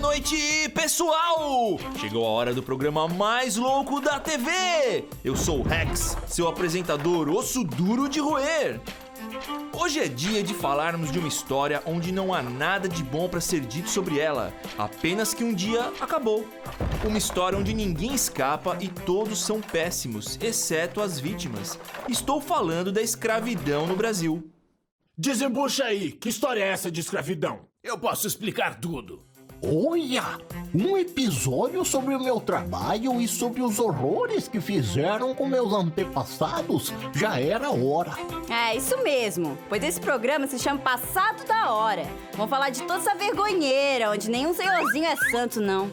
noite, pessoal! Chegou a hora do programa mais louco da TV! Eu sou o Rex, seu apresentador osso duro de roer. Hoje é dia de falarmos de uma história onde não há nada de bom para ser dito sobre ela, apenas que um dia acabou. Uma história onde ninguém escapa e todos são péssimos, exceto as vítimas. Estou falando da escravidão no Brasil. Desembucha aí, que história é essa de escravidão? Eu posso explicar tudo. Olha, um episódio sobre o meu trabalho e sobre os horrores que fizeram com meus antepassados. Já era hora. É, isso mesmo, pois esse programa se chama Passado da Hora. Vamos falar de toda essa vergonheira, onde nenhum senhorzinho é santo, não.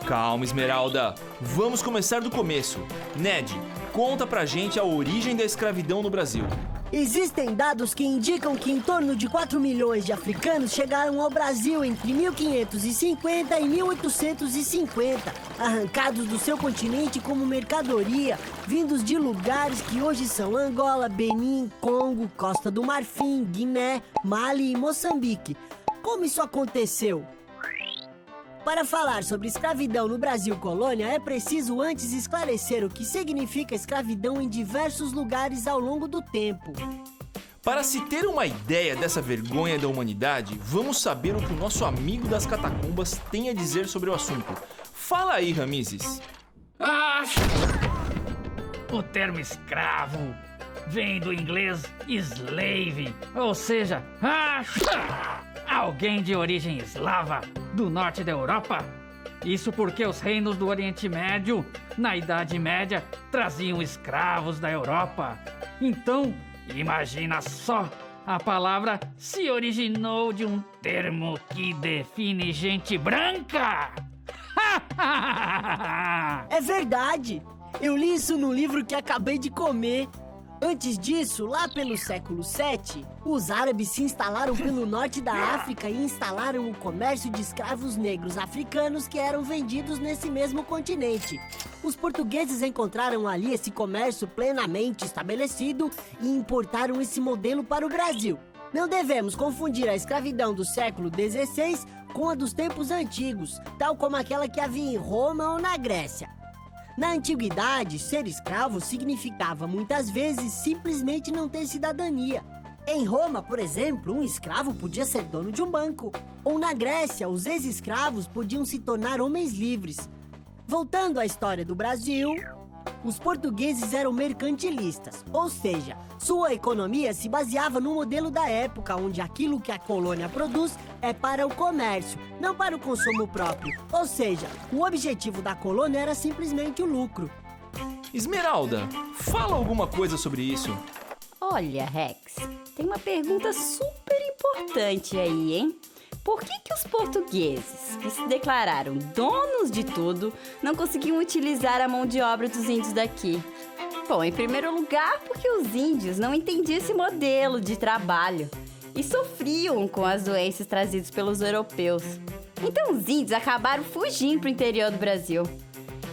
Calma, Esmeralda. Vamos começar do começo. Ned, conta pra gente a origem da escravidão no Brasil. Existem dados que indicam que em torno de 4 milhões de africanos chegaram ao Brasil entre 1550 e 1850, arrancados do seu continente como mercadoria, vindos de lugares que hoje são Angola, Benin, Congo, Costa do Marfim, Guiné, Mali e Moçambique. Como isso aconteceu? Para falar sobre escravidão no Brasil colônia, é preciso antes esclarecer o que significa escravidão em diversos lugares ao longo do tempo. Para se ter uma ideia dessa vergonha da humanidade, vamos saber o que o nosso amigo das catacumbas tem a dizer sobre o assunto. Fala aí, Ramizes. O termo escravo vem do inglês slave, ou seja, alguém de origem eslava do norte da Europa. Isso porque os reinos do Oriente Médio, na Idade Média, traziam escravos da Europa. Então, imagina só, a palavra se originou de um termo que define gente branca. É verdade! Eu li isso no livro que acabei de comer. Antes disso, lá pelo século VII, os árabes se instalaram pelo norte da África e instalaram o comércio de escravos negros africanos que eram vendidos nesse mesmo continente. Os portugueses encontraram ali esse comércio plenamente estabelecido e importaram esse modelo para o Brasil. Não devemos confundir a escravidão do século XVI com a dos tempos antigos, tal como aquela que havia em Roma ou na Grécia. Na antiguidade, ser escravo significava muitas vezes simplesmente não ter cidadania. Em Roma, por exemplo, um escravo podia ser dono de um banco. Ou na Grécia, os ex-escravos podiam se tornar homens livres. Voltando à história do Brasil, os portugueses eram mercantilistas, ou seja, sua economia se baseava no modelo da época, onde aquilo que a colônia produz é para o comércio, não para o consumo próprio. Ou seja, o objetivo da colônia era simplesmente o lucro. Esmeralda, fala alguma coisa sobre isso. Olha, Rex, tem uma pergunta super importante aí, hein? Por que os portugueses, que se declararam donos de tudo, não conseguiam utilizar a mão de obra dos índios daqui? Bom, em primeiro lugar, porque os índios não entendiam esse modelo de trabalho e sofriam com as doenças trazidas pelos europeus. Então os índios acabaram fugindo para o interior do Brasil.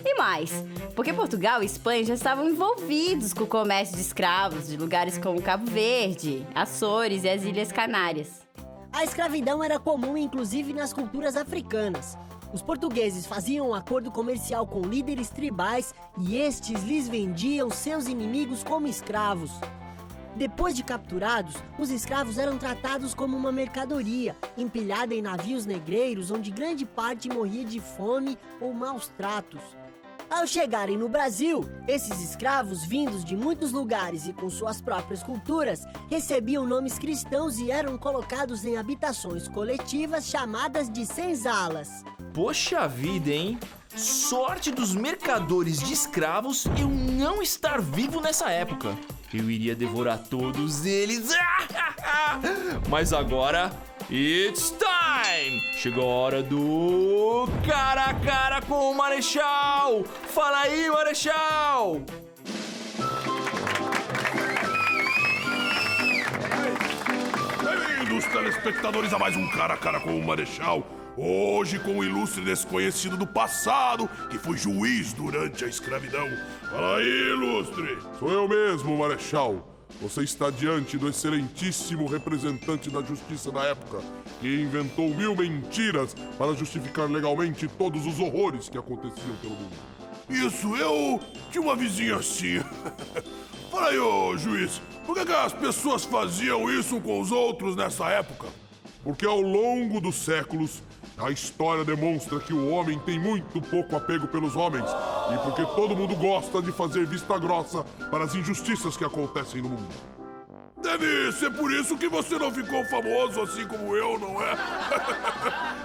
E mais, porque Portugal e Espanha já estavam envolvidos com o comércio de escravos de lugares como Cabo Verde, Açores e as Ilhas Canárias. A escravidão era comum inclusive nas culturas africanas. Os portugueses faziam um acordo comercial com líderes tribais e estes lhes vendiam seus inimigos como escravos. Depois de capturados, os escravos eram tratados como uma mercadoria, empilhada em navios negreiros onde grande parte morria de fome ou maus tratos. Ao chegarem no Brasil, esses escravos vindos de muitos lugares e com suas próprias culturas, recebiam nomes cristãos e eram colocados em habitações coletivas chamadas de senzalas. Poxa vida, hein? Sorte dos mercadores de escravos eu não estar vivo nessa época. Eu iria devorar todos eles. Mas agora, it's time! Chegou a hora do cara a cara com o Marechal! Fala aí, Marechal! Bem-vindos, telespectadores, a mais um cara a cara com o Marechal. Hoje com um ilustre desconhecido do passado que foi juiz durante a escravidão. Fala aí, ilustre! Sou eu mesmo, Marechal. você está diante do excelentíssimo representante da justiça da época, que inventou 1000 mentiras para justificar legalmente todos os horrores que aconteciam pelo mundo. Isso, eu tinha uma vizinha assim. Fala aí, ô juiz, por que as pessoas faziam isso com os outros nessa época? Porque ao longo dos séculos, a história demonstra que o homem tem muito pouco apego pelos homens e porque todo mundo gosta de fazer vista grossa para as injustiças que acontecem no mundo. Deve ser por isso que você não ficou famoso assim como eu, não é?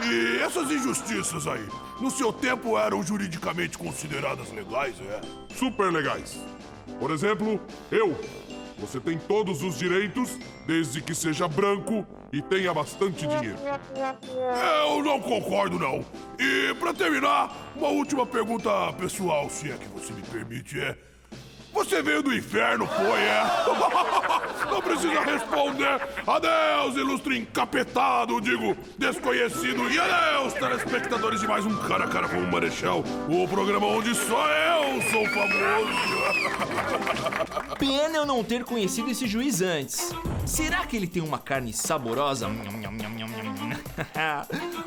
E essas injustiças aí, no seu tempo eram juridicamente consideradas legais, é? Super legais. Por exemplo, você tem todos os direitos, desde que seja branco e tenha bastante dinheiro. Eu não concordo, não. E pra terminar, uma última pergunta pessoal, se é que você me permite, Você veio do inferno, foi, Não precisa responder. Adeus, ilustre encapetado, digo, desconhecido. E adeus, telespectadores de mais um Cara a Cara com o Marechal, o programa onde só eu sou famoso. Pena eu não ter conhecido esse juiz antes. Será que ele tem uma carne saborosa?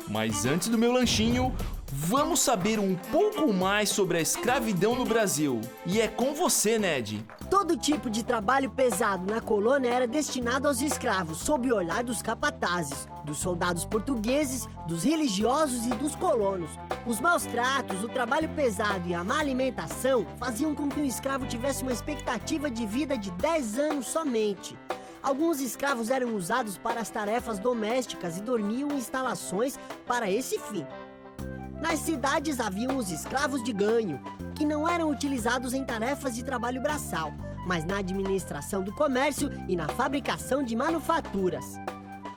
Mas antes do meu lanchinho, vamos saber um pouco mais sobre a escravidão no Brasil. E é com você, Ned. Todo tipo de trabalho pesado na colônia era destinado aos escravos, sob o olhar dos capatazes, dos soldados portugueses, dos religiosos e dos colonos. Os maus tratos, o trabalho pesado e a má alimentação faziam com que um escravo tivesse uma expectativa de vida de 10 anos somente. Alguns escravos eram usados para as tarefas domésticas e dormiam em instalações para esse fim. Nas cidades haviam os escravos de ganho, que não eram utilizados em tarefas de trabalho braçal, mas na administração do comércio e na fabricação de manufaturas.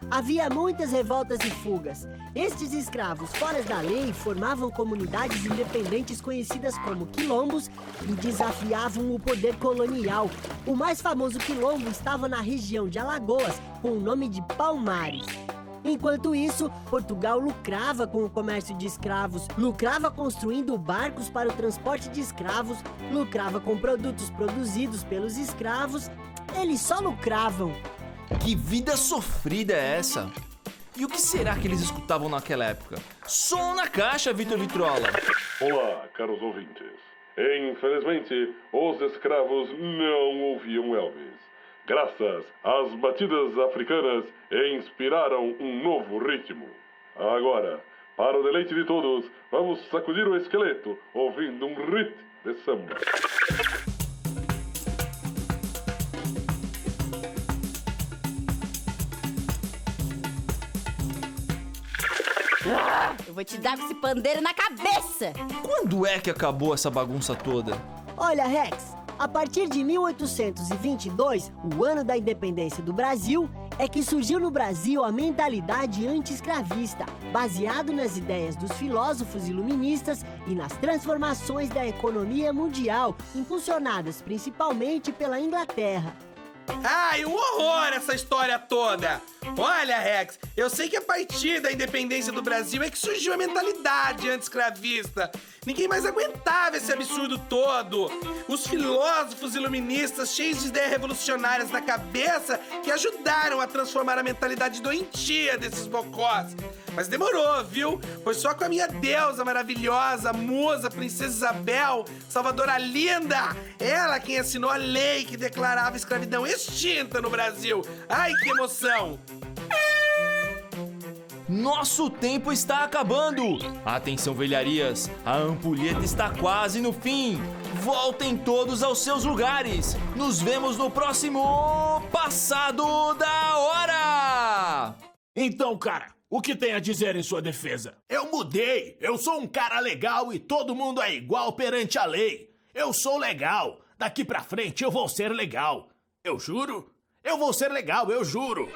Havia muitas revoltas e fugas. Estes escravos fora da lei formavam comunidades independentes conhecidas como quilombos e desafiavam o poder colonial. O mais famoso quilombo estava na região de Alagoas, com o nome de Palmares. Enquanto isso, Portugal lucrava com o comércio de escravos, lucrava construindo barcos para o transporte de escravos, lucrava com produtos produzidos pelos escravos. Eles só lucravam. Que vida sofrida é essa? E o que será que eles escutavam naquela época? Som na caixa, Vitor Vitrola! Olá, caros ouvintes. Infelizmente, os escravos não ouviam Elvis. Graças às batidas africanas, inspiraram um novo ritmo. Agora, para o deleite de todos, vamos sacudir o esqueleto, ouvindo um rit de samba. Eu vou te dar com esse pandeiro na cabeça! Quando é que acabou essa bagunça toda? Olha, Rex, a partir de 1822, o ano da independência do Brasil, é que surgiu no Brasil a mentalidade anti-escravista, baseado nas ideias dos filósofos iluministas e nas transformações da economia mundial, impulsionadas principalmente pela Inglaterra. Ai, um horror essa história toda! Olha, Rex, eu sei que a partir da independência do Brasil é que surgiu a mentalidade anti-escravista. Ninguém mais aguentava esse absurdo todo. Os filósofos iluministas cheios de ideias revolucionárias na cabeça que ajudaram a transformar a mentalidade doentia desses bocós. Mas demorou, viu? Foi só com a minha deusa maravilhosa, musa, princesa Isabel, salvadora linda, ela quem assinou a lei que declarava a escravidão extinta no Brasil. Ai, que emoção! Nosso tempo está acabando! Atenção, velharias! A ampulheta está quase no fim! Voltem todos aos seus lugares! Nos vemos no próximo Passado da Hora! Então, cara, o que tem a dizer em sua defesa? Eu mudei! Eu sou um cara legal e todo mundo é igual perante a lei! Eu sou legal! Daqui pra frente eu vou ser legal! Eu juro! Eu vou ser legal, eu juro!